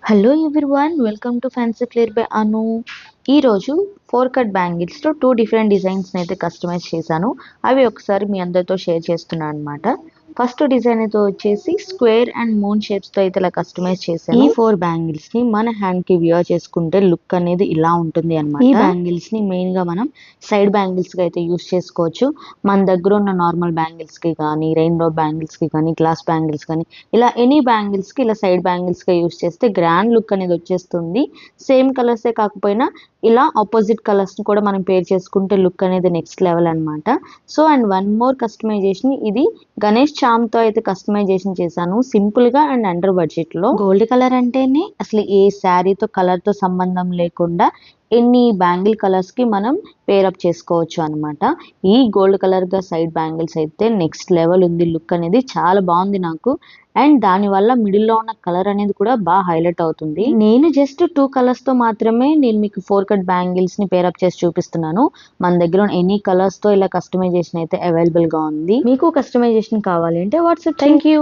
Hello everyone, welcome to fancy flair by Anu. ఈరోజు 4 cut బ్యాంగిల్స్తో 2 different డిజైన్స్ని అయితే customise చేశాను. అవి ఒకసారి మీ అందరితో షేర్ చేస్తున్నాను అనమాట. ఫస్ట్ డిజైన్ అయితే వచ్చేసి స్క్వేర్ అండ్ మూన్ షేప్స్తో అయితే ఇలా కస్టమైజ్ చేశాను. ఈ 4 బ్యాంగిల్స్ని మన హ్యాండ్కి వియర్ చేసుకుంటే లుక్ అనేది ఇలా ఉంటుంది అనమాట. ఈ బ్యాంగిల్స్ని మెయిన్గా మనం సైడ్ బ్యాంగిల్స్గా అయితే యూస్ చేసుకోవచ్చు. మన దగ్గర ఉన్న నార్మల్ బ్యాంగిల్స్కి కానీ, రెయిన్బో బ్యాంగిల్స్కి కానీ, గ్లాస్ బ్యాంగిల్స్ కానీ, ఇలా ఎనీ బ్యాంగిల్స్కి ఇలా సైడ్ బ్యాంగిల్స్గా యూస్ చేస్తే గ్రాండ్ లుక్ అనేది వచ్చేస్తుంది. సేమ్ కలర్సే కాకపోయినా ఇలా ఆపోజిట్ కలర్స్ని కూడా మనం పేర్ చేసుకుంటే లుక్ అనేది నెక్స్ట్ లెవెల్ అనమాట. So and one more customization, ఇది గణేష్ చామ్తో అయితే కస్టమైజేషన్ చేశాను, సింపుల్గా అండ్ అండర్ బడ్జెట్లో. గోల్డ్ కలర్ అంటేనే అసలు ఏ శారీతో కలర్తో సంబంధం లేకుండా ఎన్ని బ్యాంగిల్ కలర్స్కి మనం పేరప్ చేసుకోవచ్చు అనమాట. ఈ గోల్డ్ కలర్గా సైడ్ బ్యాంగిల్స్ అయితే నెక్స్ట్ లెవెల్ ఉంది, లుక్ అనేది చాలా బాగుంది నాకు. అండ్ దానివల్ల మిడిల్లో ఉన్న కలర్ అనేది కూడా బాగా హైలైట్ అవుతుంది. నేను జస్ట్ 2 కలర్స్తో మాత్రమే నేను మీకు 4 కట్ బ్యాంగిల్స్ని పేరప్ చేసి చూపిస్తున్నాను. మన దగ్గర ఎనీ కలర్స్తో ఇలా కస్టమైజేషన్ అయితే అవైలబుల్గా ఉంది. మీకు కస్టమైజేషన్ కావాలి అంటే వాట్సాప్. Thank you.